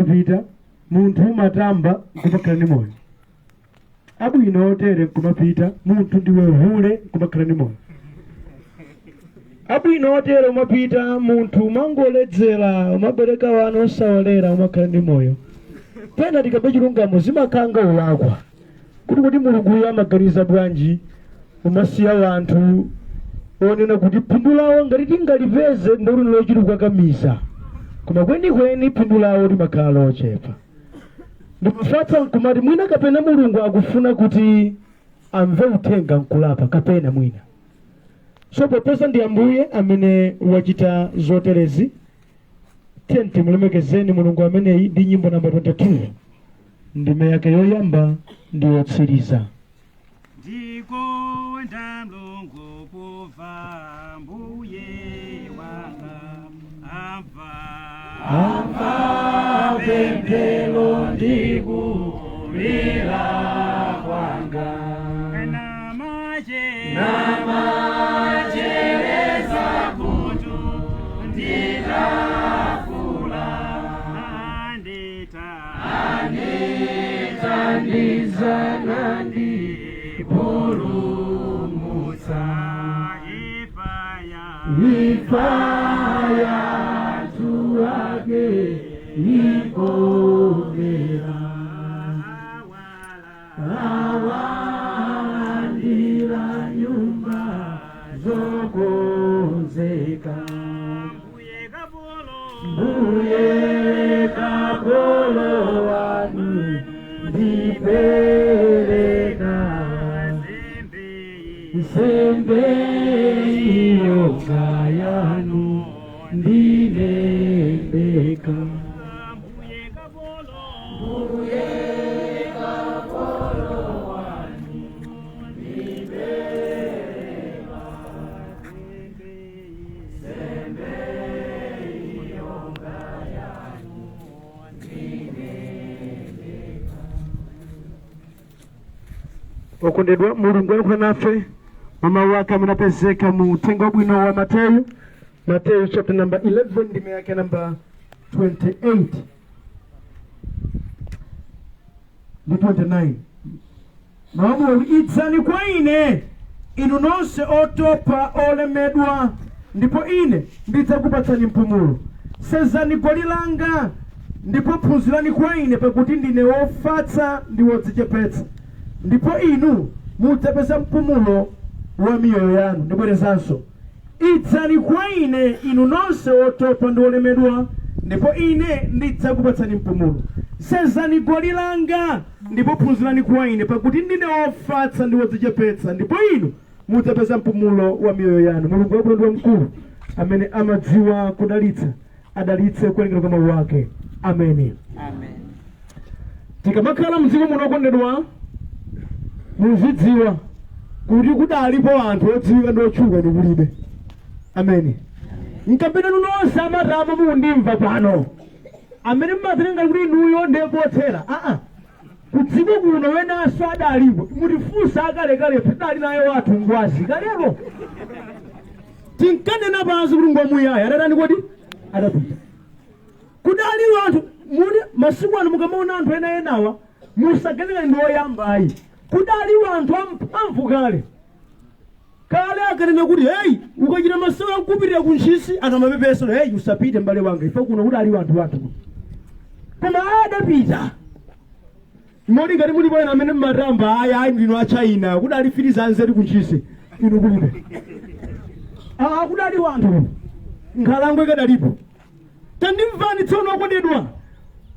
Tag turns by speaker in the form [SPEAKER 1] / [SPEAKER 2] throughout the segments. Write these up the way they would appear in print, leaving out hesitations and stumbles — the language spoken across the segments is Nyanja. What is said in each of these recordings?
[SPEAKER 1] nkumapita munthu matamba nkumakhala ndi moyo abwino otere nkumapita munthu ndiwe hule nkumakhala ndi moyo abwino otere umapita munthu mangoledzera umabereka wana osawalera umakhala ndi moyo pena tikabe chilungamo zimakanga ulakwa kuti mulunguyo amaganiza bwanji umasiya wanthu onena kuti phindu lawo ngati tingalipeze ndolino lochuluka kamisa koma kwenikweni phindu lawo limakhala lochepa ndimafatsa nkumati mwina kapena mulungu akufuna kuti amve uthenga nkulapa kapena mwina so popeza ndi ambuye amene wachita zoterezi tenti mulemekezeni mulungu ameneyi ndi nyimbo namba 22 ndime yake yoyamba ndi yotsiriza
[SPEAKER 2] ndikonda mlungu kuva mbuye wanga amva pemphero ndikulira kwanga namachereza kutu nditafula anditandizana ndipulumutsa ifaya tuake ikomera awandira nyumba zokonzeka mbuye kapolo wanu ndipereka nsembe iyoga yanu ndinembeka mbuye kapolo wanu ndipereka nsembe iyoga yanu ndinembeka.
[SPEAKER 1] okondedwa mulungu alikula nafe mama wake amenapezeka mu uthenga wabwino wa Mateyu chapter number 11 ndime yake number 28 ndi 29 mawu idzani kwa ine inu nonse otopa olemedwa ndipo ine ndidzakupatsani mpumulo senzani goli langa ndipo phunzirani kwa ine pakuti ndine wofatsa ndi wodzichepetsa ndipo inu mudzapeza mpumulo wa miyoyo yanu. Ndibwerezanso idzani kwa ine inu nonse otopa ndi olemedwa ndipo ine ndidzakupatsani mpumulo senzani goli langa ndipo phunzirani kwa ine pakuti ndine wofatsa ndi wodzichepetsa ndipo inu mudzapeza mpumulo wa miyoyo yanu. Mulungu wabwino ndi wamkulu amene amadziwa kudalitsa adalitse kulengera kwa mawu ake. Amen. Tikamakhala mdziko muno okondedwa muzidziwa kuti kudalipo anthu odziwika ndi otchuka ndi kulibe. Amen. Nkapena nonse amatama mundimva pano amene mmatenga kuti inuyo ndebothera kudziko kuno wenanso adalipo mutifunsa akalekale pedali naye wathu ngwazi kalero tinkanena pansi kuti ngwamuyaya adatani kodi adapita kudali wanthu muli masiku ano mukamaona anthu enawa musaganiza ndi oyambayi kudali wanthu amphamvu kale akanena kuti hey ukachita masawu akupitira kunchisi akamapepesa hey usapite mbale wanga ifa kuno kudali wanthu koma adapita modi ngati muli bwana amene mmatamba ayi ndino a China kudali firiza anzeri kunchisi inu kulibe kudali wanthu nkhalangwe kadalipo tandimvani tsono okondedwa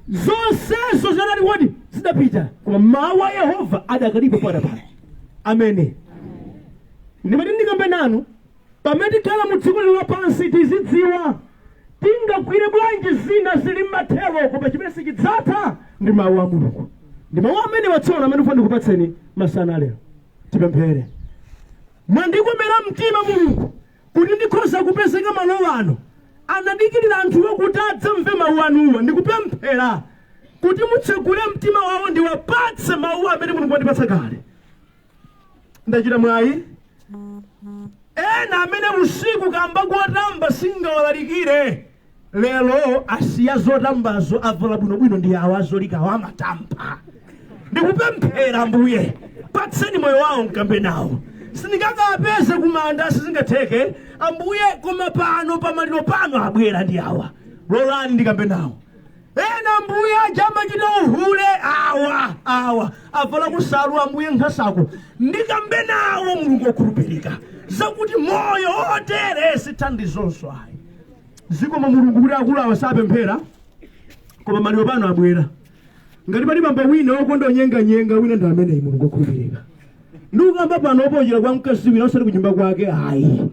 [SPEAKER 1] zonsezo zadali wodi zidapita koma mawu a Yehova adakalipo pano. Amen. Ndimati ndikambe nanu pamene tikhala mu dziko lino lapansi tizidziwa tingagwire bwanji zina zili m'mathero koma chimene sichidzatha ndi mawu a Mulungu. Ndi mawu amene watsona amene ufuna ndikupatseni masana lero. Tipemphere. Mwandikomera mtima Mulungu kuti ndikhoza kupezeka malo ano anadikirira anthuwo kuti adzamve mawu anuwa. Ndikupemphera kuti mutsegule mtima wawo ndiwapatse mawu amene Mulungu wandipatsa kale. Ndachita mwayi ena amene usiku kamba kuwatamba singawalalikire lero asiya zotambazo avala bwinobwino ndi awo azolikawo amatampa. Ndikupemphera Ambuye patseni moyo wawo mkambe nawo. Sindingakapeze kumanda sizingatheke Ambuye, koma pano pamaliro pano abwera ndi awa. Lolani ndikambe nawo. Ena Ambuye ajamachita uhule awa avala kusalu Ambuye nkhasako ndikambe nawo Mulungu okhulupirika zakuti moyo otere sithandizonso ayi. Zikoma Mulungu kuti akulu awa sapemphera koma maliro pano abwera. Ngati pali bamba wina wokonda nyenga wina ndi amene Mulungu okhulupirika. Ndikukamba pano oponjera kwa mkazi wina osati kunyumba kwake ayi.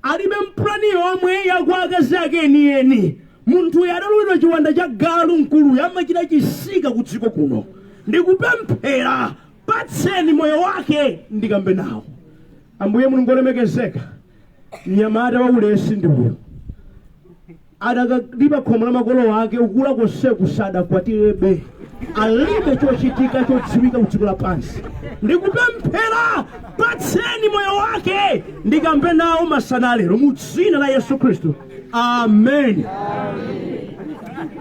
[SPEAKER 1] Alibe mplani yomwe yakwakazi ake enieni. Munthu yadalulidwa chiwanda cha galu mkulu yamachita chisika kudziko kuno. Ndikupemphera patseni moyo wake ndikambe nawo. Ambuye Mulungu olemekezeka. Mnyamata wa ulesi ndi uyo. Adakalipa khomo la makolo wake ukula konseku sadakwatirebe. Alibe chochitika chodziwika kudziko lapansi. Ndikupemphera patseni moyo wake ndikambe nawo masana lero mu dzina la Yesu Khristu. Amen.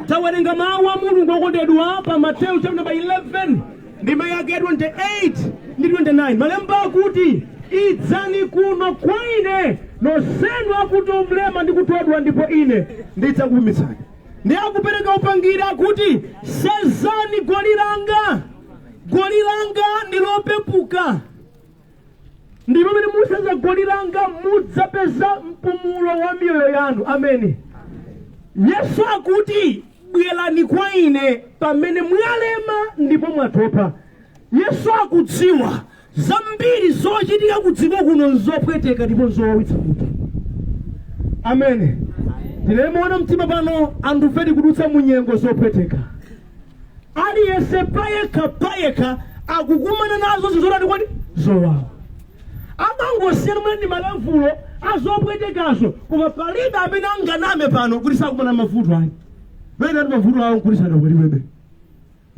[SPEAKER 1] Tawerenga mawu a Mulungu okondedwa pa Mateo chapter number 11 ndima yake 28 ndi 29. Malemba akuti idzani kuno kwa ine nonsenu akuti omulema ndi kutodwa ndipo ine ndidzakupumitsani. Ndi akupereka upangiri akuti senzani goli langa ndi lopepuka. Ndipo pamene musenza goli langa mudzapeza mpumulo wa miyoyo yanu. Ameni. Yesu akuti bwerani kwa ine pamene mwalema ndipo mwatopa. Yesu akudziwa zambiri zochitika kudziko kuno nzopweteka ndipo nzowawitsa mutu. Ameni. Tilemuona mtima pano andufedi kudutsa munyengo zopweteka. Aliyense payeka akukumana nazo zizorani kwani zowawa. Amangosiyana mwene malamvulo azopwetekazo koma palibe amene anganame pano kuti sakumana mavuto ayi. Wena ndi mavuto awo kuti sadakweriwebe.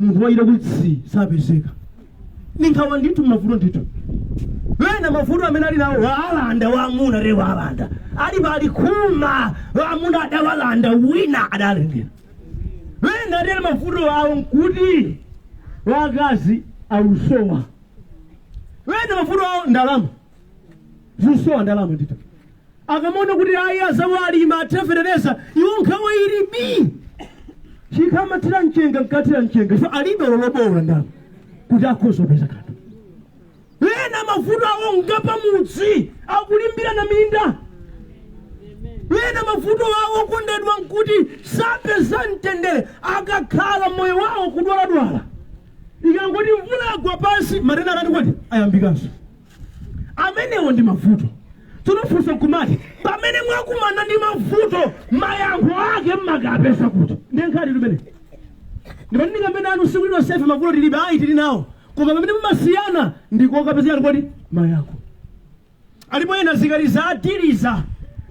[SPEAKER 1] Munthu wayira kuti si sapezeka. Ninkawa ndithu mavuto ndithu. Wena mavuto amene ali nawo walanda wamuna re walanda. Ali bali kuma wamuna adawalanda wina adalendera. Wena ndi mavuto awo kuti wakazi ausowa. Wena mavuto awo ndalama. Zusowa ndalama ndithu. Akamona kuti ayi azawali mateferereza yonkawa ilibi. Chikama tira nchenga nkatira nchenga. So alibe lolobola ndalama. Kuti akozopeza kanthu. Wena mavuto awo ngapa mudzi akulimbira na minda. Wena mavuto awo kondedwa nkuti sapeza mtendere akakhala moyo wawo kudwaladwala. Ikangoti mvula agwa pansi matenda akati kwati ayambikanso. Amenewo ndi mavuto. Tunofunsa kumati pamene mwakumana ndi mavuto mayankho ake mmagapesa kuti ndenkhali lumene. Ndipo ndingamene anu siku lino sefe mavuto tilibe ayi tili nawo. Koma pamene mumasiyana ndikokapezeka kwati mayankho. Alipo ena zikaliza atiriza.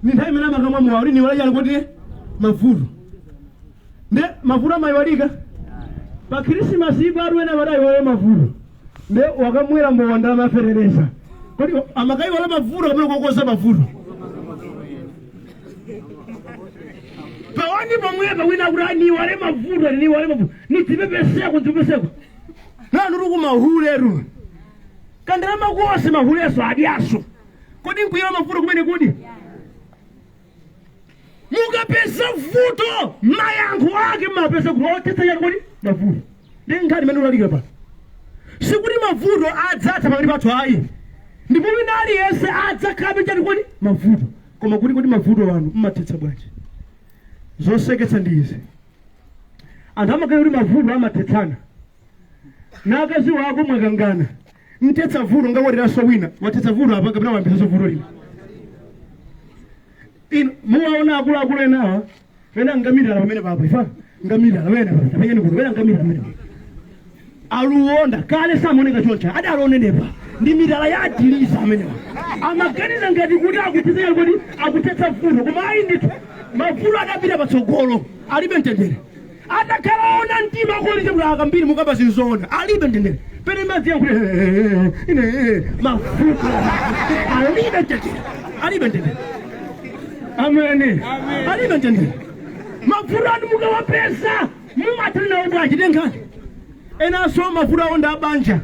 [SPEAKER 1] Ni nthawi imene amakamwa mwawo ni wala kwati mavuto. Nde mavuto amayiwalika. Pa Christmas ipo aruena wadayi wale mavuto. Nde wakamwera mwanda amaferereza. Kodi amakai wala mavuto kamene kokoza mavuto. Pawani pamweba wina kuti ni wale mavuto ni wale mavuto. Ni tipepeseko. Nanu ruku mahuleru. Kandira makose mahuleso adiaso. Kodi nkuira mavuto kumene kodi? Mukapesa vuto mayankho ake mapesa kuotesa ya kodi mavuto. Ndenkhali mene ulalika pa. Sikuti mavuto adzatha pamene pathu ayi. Ndipo wina aliyense adzakhabe chani kodi mavuto. Koma kuti mavuto wanu mmathetsa bwanji. Zoseketsa ndi izi. Anthu amakhala kuti mavuto amatethana. Nakazi wako mwakangana. Mtetsa vuto ngawatiraso wina. Watetsa vuto apa kapena wambisaso vuto lina. Muwaona akulu enawa. Wena ngamirala pamene papo ifa. Ngamirala wena pamene. Apenya nikuti wena ngamirala pamene. Aluonda kale samoneka choncha. Ada alionenepa. Ndi mirala ya atiliza amenewa. Amaganiza ngati kuti akutizira kuti akutetsa vuto. Koma ayi ndithu mavuto adapita patsogolo. Alibe mtendere. Atakhala ona mtima kuli chakula akambiri mukamba zinzoona. Alibe mtendere. Pene madzi yangu ine mavuto. Alibe mtendere. Amen. Alibe ntendere. Mafuta anu mukawapeza mumatenda obwaji tenkani. Ena so mafuta onda abanja.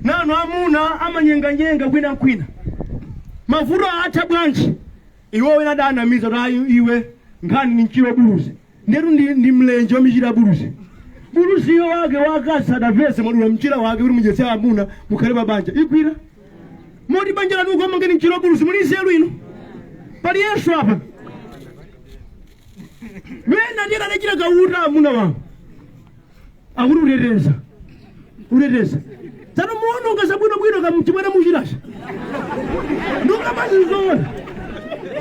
[SPEAKER 1] Nano amuna amanyenga kwina kwina. Mafuta acha bwanji. Iwe na dana mizo rayu iwe ngani ninchiro buluzi. Nderu ndi mlenje omijira buluzi. Buluzi yo wage wakasa da vese mwadula mchira wage uri mjese amuna mukariba banja. Ikwira? Modi banja la nuko mangeni nchiro buluzi mulisi elu ino. Pali Yesu hapa. Wena ndira najira gawura amuna wangu. Ahuru urereza. Urereza. Tano muono nga sabwino kamchimwana mujirasha. Nuka mazizona.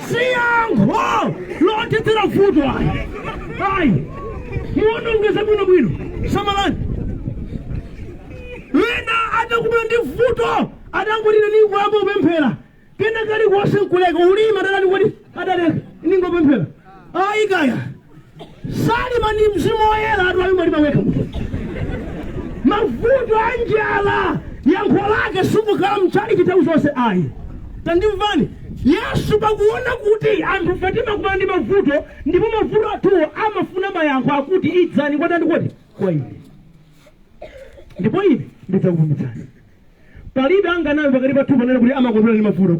[SPEAKER 1] Siyango. Lote tira futo ai. Ai. Muono nga sabwino. Samalani. Wena ada kumandi futo. Ada ngulina ni wabo bempera. Kena kali wose nkulega ulima dala ni wadi. Ada ningo bempera. Ai gaya. Salima ni mzimo wa hela adu ayumba lima weka mtu. Mafuto anjala yankolake sumu kala mchali kitauzo se ai. Tandimvani Yesu bakuona kuti antu fatima kumandi mafuto ndipo mafuto atu amafuna mayanko akuti idzani kwa ndani kwati kwa hivi. Ndipo hivi nditakuvumitani. Palibe anga nayo bakaliba tupa nena kuti amakondola ni mafuto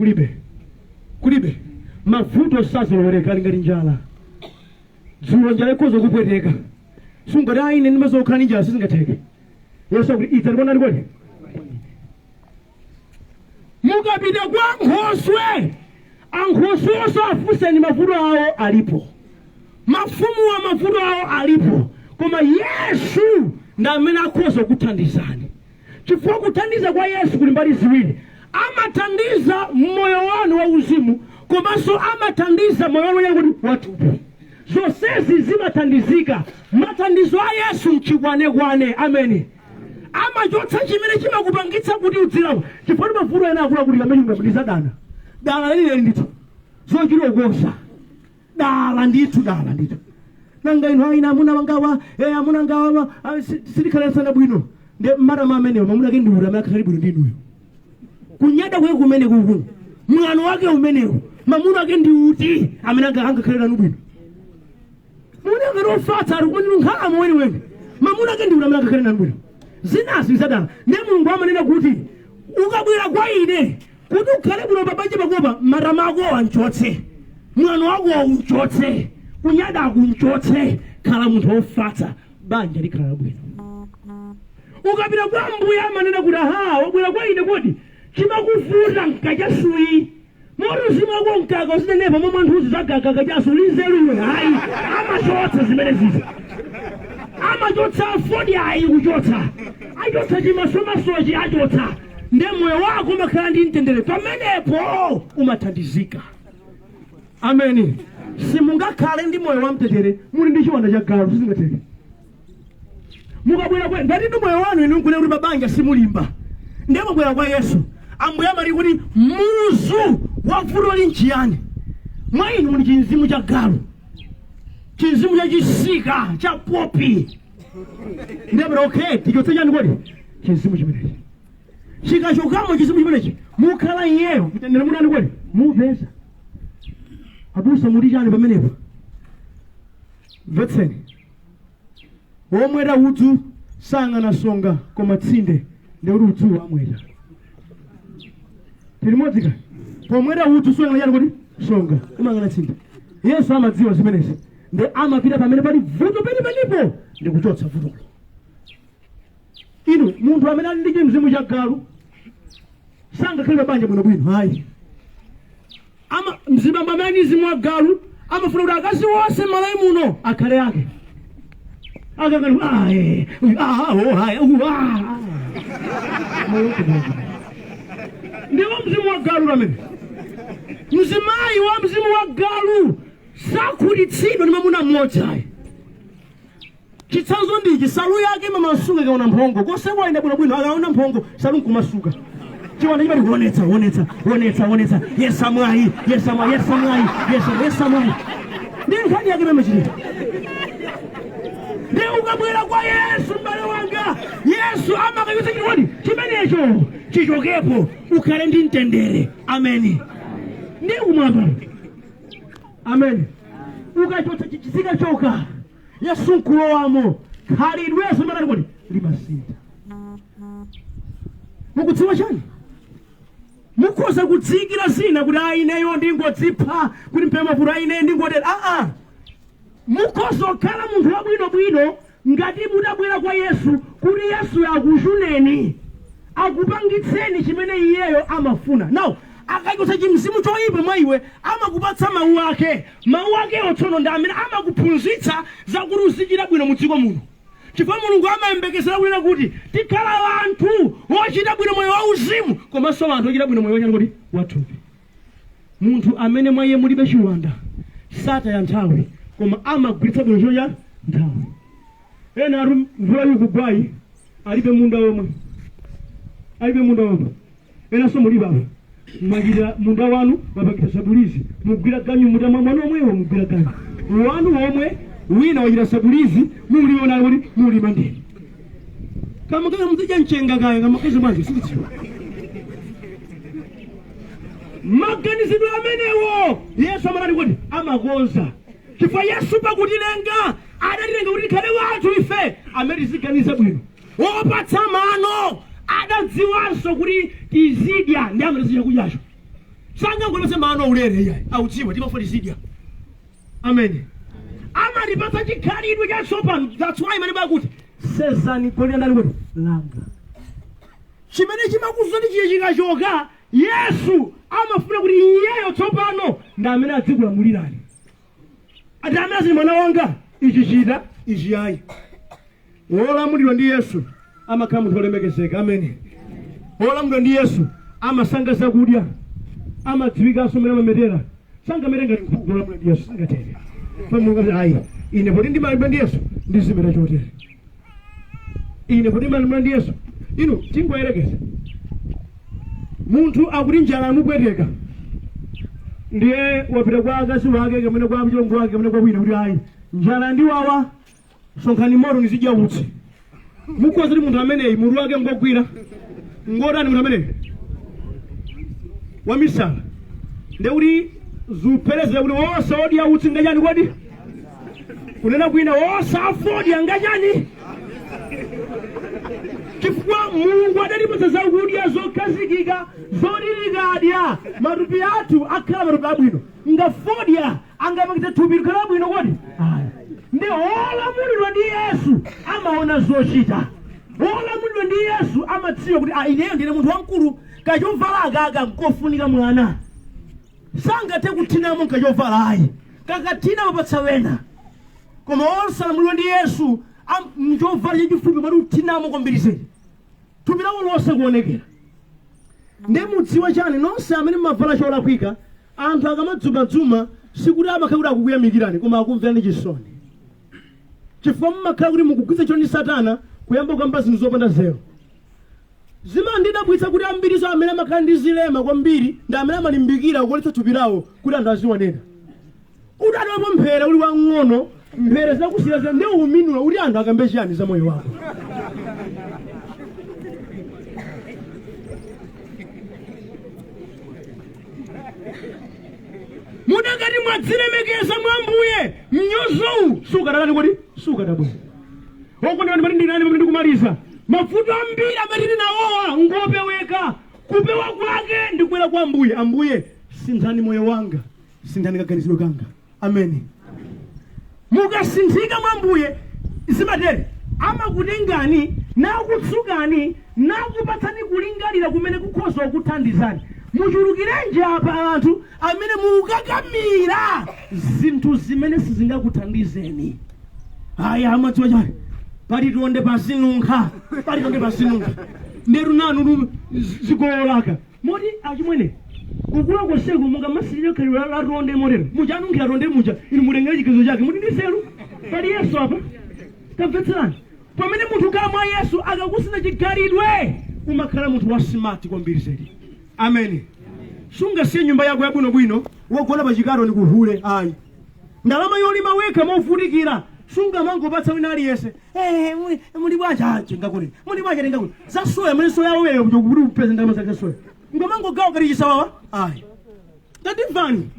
[SPEAKER 1] kulibe. Mafuto sasa lowereka ngati njala. Zuwa njala kozo kupweteka. Sunga dai ine nimezo kani njala sizingateke. Yesu kuti idzani kwa ndani kwati. Mukapita kwa Nkhoswe. Ankhoswe so afuse ni mafuto hao alipo. Mafumu wa mafuto hao alipo. Koma Yesu na amena kozo kutandizani. Chifukwa kutandiza kwa Yesu kulimbali ziwili. Amatandiza moyo wanu wa uzimu. Komanso amatandiza moyo wanu yangu watupu. Zosezi zimatandizika. Matandizo ya Yesu mchigwane. Amen. Ama jotsa chimene chimakupangitsa kuti udzilawo. Chifukwa mafuto ena akula kuti kamenyunga mliza dana. Dala lile ndito. Zochilo gosa. Dala ndito. Nanga ino haina amuna wangawa. Amuna ngawa. Sirikale sana bwino. Nde mara mamenewo mamuna kendura amakalibu ndinuyo. Kunyada kwe kumene kuku. Mwano wake umenewo. Mamuna kendi uti. Amenanga hanga kalera nubwino. Mwuna ngarofata arukuni nkhala mweni wenge. Mamuna kendura amenanga kalera nubwino. Zinasi zadala. Ne Mulungu amanena kuti ukabwera kwa ine kuti ukhale bwino babanje bakopa mara mako anchotse. Mwano wako unchotse. Kunyada kunchotse. Khala munthu ofata banja likhala bwino. Ukapita kwa mbuya amanena kuti wabwera kwa ine kuti chimakufuta nkachasui. Moro zimako nkaka usinenepa mwa nthuzi zagaga kachasu linzeluwe hayi. Amachotsa zimene zizi. Amachotsa afodi hayi kuchotsa. Achotsa chimasomasochi achotsa. Nde moyo wako umakhala ndi mtendere. Pamenepo umathandizika. Amen. Simungakhale ndi moyo wa mtendere muli ndi chiwanda cha galu sizingateke. Mukabwera kwa ngati moyo wanu inu nkune kuti babanja simulimba. Ndemo bwera kwa Yesu. Ambuye amali kuti muzu wavuto linchiyani. Mwa inu muli chinzimu cha galu. Chinzimu cha chisika cha popi. Ndemo okay tichotse chani kodi? Chinzimu chimenechi. Chikachokamo chinzimu chimenechi. Mukhala iyeyo kutendera munani kodi? Mupeza. Abusa muli chani pamenepo. Vetseni. Omwera udzu sanga na songa koma tsinde ndi udzu amwera. Tilimodzi ka. Pomwera udzu songa yani kodi songa umanga na tsinde. Yesu amadziwa zimenezi. Ndi amapita pamene pali vuto palipo ndi kuchotsa vuto. Inu munthu amene ali ndi mzimu cha galu sanga khale banja bwino hayi. Ama mzibamba amene mzimu wa galu amafuna kuti akazi wonse malai muno akhale yake. Ndiwo mzimu wa galu ramene. Mzimayi wa mzimu wa galu sakhutitsidwa ndi mwamuna mmodzi ayi. Chitsanzo ndichi salu yake mamasuka kaona mphongo. Kosewa ine bwino akaona mphongo salu nkumasuka. Chiwanda chimali wonetsa. Yesamwayi. Ndi nkhani yake mamachita. Ndi ukabwera kwa Yesu mbale wanga. Yesu amakayuza chikodi chimenecho chichokepo ukhale ndi mtendere. Amen. Ndi kumwamba. amen ukachotsa chichitsika choka Yesu nkulowamo khalidwe simatani kuti limasintha mukudziwa chani mukhoza kutsikira zina kuti ineyo ndingodzipha kuti mpemavuto ine ndingodera mukhoza kukhala munthu wabwinobwino ngati mudabwera kwa Yesu kuti Yesu akuchuneni akupangitseni chimene iyeyo amafuna now akachotsa chimzimu choyipa mwa iwe amakupatsa mawu ake tsono ndi amene amakuphunzitsa zakuti uzichita bwino mu dziko muno chifukwa Mulungu amayembekezera kunena kuti tikhala anthu ochita bwino moyo wauzimu komanso anthu ochita bwino moyo wachani kuti wathupi munthu amene mwa iye mulibe chiwanda sataya nthawi koma amagwiritsa bwino choya nthawi ena atu mvula ikugwayi alibe munda omwe enanso mulibe apa mwachita munda wanu mapangisa sabulizi mugwira ganyu munda mwana omwewo mugwira ganyu wanu omwe wina wachita sabulizi muliona kuti mulima ndini kamakeza muzidya mchenga kaya kamakeza mwanzi sikudziwa maganizidwe amenewo Yesu amatani kuti amakonza chifukwa Yesu pakutilenga adatilenga kuti tikhale wanthu ife amene tiziganiza bwino wopatsa mano adadziwanso kuti tizidya ndi amene tichakudyacho sangangolipatsa mano ulere iyayi audziwa timafa tizidya amen amatipatsa chikhalidwe chatsopano that's why imene bakuti sezani golira ndani kuti langa chimene chimakuzoti chiye chikachoka Yesu amafuna kuti iyeyo tsopano ndi amene adzikulamulirani ati amene azili mwana wanga ichi chita ichi ayi wolamulidwa ndi Yesu amakhala munthu olemekezeka amen wolamulidwa ndi Yesu amasankha zakudya amadziwikanso mmene amametera sangamete ngati nkhuku wolamulidwa ndi Yesu sangatere pamunga ayi ine poti ndimalimba ndi Yesu ndizimeta chotere ine poti ndimalimba ndi Yesu inu tingoyerekeza munthu akuti njala amupweteka ndiye wapita kwa akazi wake kamene kwa mchilongo wake kamene kwa wina kuti ayi njala ndiwawa sonkhani moto nizidya utsi mukhoza kuti munthu ameneyi mulu wake ngogwira ngotani munthu ameneyi wamisala ndekuti zupherezera kuti wosaodya utsi ngachani kodi kunena kwina wosafodya ngachani chifukwa Mulungu adatipatsa zakudya zokhazikika zotitikadya matupi athu akhala matupi abwino ngafodya angapangitsa thupi likhala bwino kodi ndi wolamulidwa ndi Yesu amaona zochita wolamulidwa ndi Yesu amadziwa kuti ineyo ndine munthu wamkulu kachovala akaka nkofunika mwana sangathe kuthinamo nkachovala ayi kakathina mapatsa wena koma wolamulidwa ndi Yesu mchovala chachifupi mwati uthinamo kwambiri zedi thupi lawo lonse kuonekera ndi mudziwa chani nonse amene mmavala cholakwika anthu akamadzumadzuma sikuti amakhala kuti akukuyamikirani koma akumverani chisoni chifukwa mmakhala kuti mukugwiritsa ntchito ndi Satana kuyamba kukamba zinthu zopanda zero zimandidabwitsa kuti ambiriso amene amakhala ndi zilema kwambiri ndi amene amalimbikira kukoletsa thupi lawo kuti anthu aziwanena udaliwapo mphere uli wang'ono mphere zakusiyana ndi uminula kuti anthu akambe chiyani za moyo wako mudakati mwadzilemekeza mwambuye mnyozowu sukadakati kodi sukadabwera okondeka ndimati ndinani pamene ndikumaliza mafuta ambiri amene tinawowa ngopeweka kupewa kwake ndikubwera kwa ambuye sinthani moyo wanga sinthani kaganizidwe kanga ameni mukasinthika mwambuye zimatere amakutengani nakutsukani nakupatsani kulingalira kumene kukhoza kukuthandizani muchulukirenje apa anthu amene mukakamira zinthu zimene sizingakuthandizeni aya amadziwa chani palitonde pasinunkha nderu nanu zigololaka moti achimwene ukula koseku mukamasirire khaliro la ronde motero muchanunkhira ronde mucha inu mulengera chikizo chake muti ndiseru pali Yesu apa tamvetserani pamene munthu kala mwa Yesu akakusina chikhalidwe umakhala munthu wasimati kwambiri zedi amen sungasiye nyumba yako yabwinobwino wogona pa chikaro ni kuhule ayi ndalama yolima wekha mofunikira sunga mangopatsa wina aliyese muli bwacha ngakule muli bwacha ngakule zasoya muli soya wewe kuti upeze ndalama zake soya ngomango gawo kali chisawawa ayi tatimvani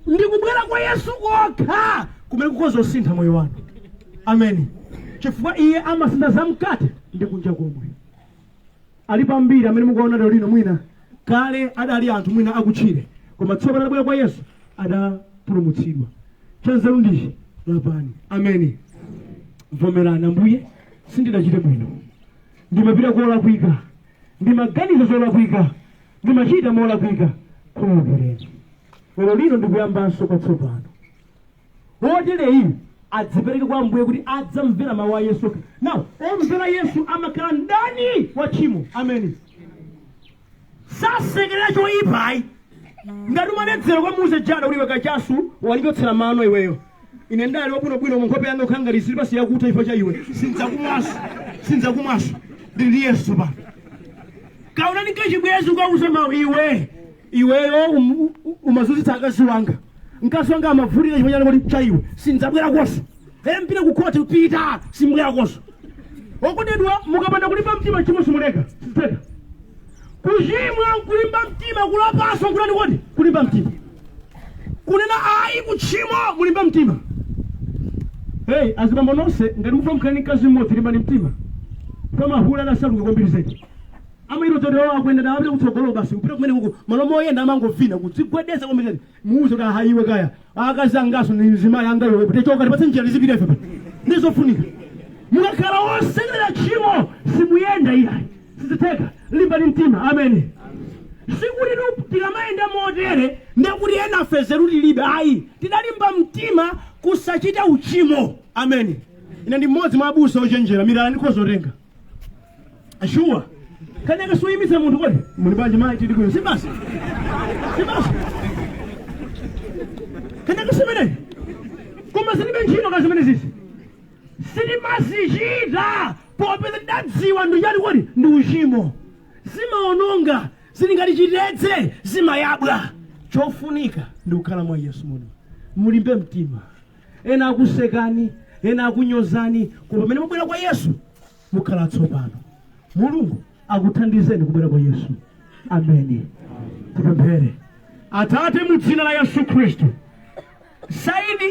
[SPEAKER 1] ndikubwera kwa Yesu kokha kumene kukozosintha moyo wanu. Amen. Chifukwa iye amasintha zamkate ndi kunja komwe. Ali pambiri amene mukuona lero lino mwina kale adali anthu mwina akutchire koma tsopano adabwera kwa Yesu adapulumutsidwa. Chanzeru ndichi lapani. Amen. Vomerani Ambuye sindinachite bwino, ndimapita kolakwika, ndimaganiza zolakwika, ndimachita molakwika, khululukereni. Lero lino ndikuyambanso kwatsopano. Wotereyi adzipereke kwa Ambuye kuti adzamvera mawu a Yesu. Now omvera Yesu amakhala ndani wa tchimo. Amen. Sasekerera choyipayi ngati umanedzera kwa Mose jana uliwe kachasu walichotsera mano iweyo. Ine ndali wabwinobwino mu nkhope yanga ukhanga lisili pasi yakuta ifa cha iwe sinzakumwaso ndili Yesu pa kaunani kachibwezi ukauza mawu iweyo umazuzitsa akazi wanga mkazi wanga amavulika chifukwa chani kuti cha iwe sinzabwera koso mpita kukhoti upita simbwera koso okudedwa mukapanda kulimba mtima chimo simuleka siziteka kuchimwa kulimba mtima kulapaso kulani kodi kulimba mtima kunena ayi kuchimo mulimba mtima. Hey, azibambo nonse ngati mufa mkhani mkazi mmodzi limbani mtima kama hula na saluka kwambiri zaidi ama ilo todo akwenda na abire kutsogolo basi upita kumene kuko malomo oyenda amangovina kudzigwedeza kwambiri zaidi muuzo ka haiwe kaya akazangaso ni mzima yanga iwe kuti choka tipatse njira lizipita ife ndizofunika mukakhala osekerera tchimo simuyenda iyayi siziteka limbani mtima. Amen. Sikuti tikamayenda motere ndekuti ena afezeru tilibe ayi tidalimba mtima kusachita uchimo. Amen. Ine ndi mmodzi mwa abusa ochenjera milala ndikozotenga ashuwa kaneka suyimitsa munthu kodi muli banje mayi tili kuyo sibasi kaneka simene koma zilibe ntchito ka zimene zizi silimazichita popeza ndadziwa nduyali kodi ndi uchimo zimaononga zilingati chitetse zimayabwa. Chofunika ndi kukhala mwa Yesu muno mulimbe mtima. Ena akusekani ena akunyozani koma pamene mubwera kwa Yesu mukhala tsopano. Mulungu akuthandizeni kubwera kwa Yesu. Amen. Tipemphere. Atate mu dzina la Yesu Khristu saidi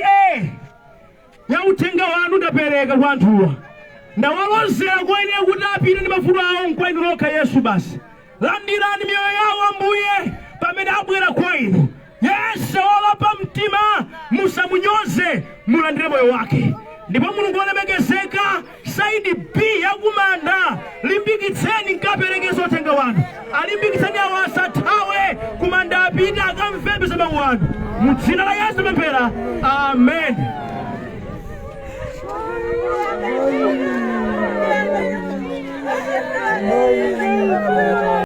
[SPEAKER 1] ya uthenga wanu ndapereka kwa anthuwa ndawalozera kwa ine kuti apite ndi mavuto awo kwa inu lokha Yesu basi. Landirani mioyo yawo Ambuye pamene abwera kwa inu. Yesu olapa mtima musamunyoze mulandire moyo wake. Ndipo Mulungu olemekezeka saidi B yakumanda limbikitseni nkaperekeza uthenga wanu. Alimbikitseni awo asathawe kumanda apite akamvembeza mawu anu. Mu dzina la Yesu pemphera. Amen.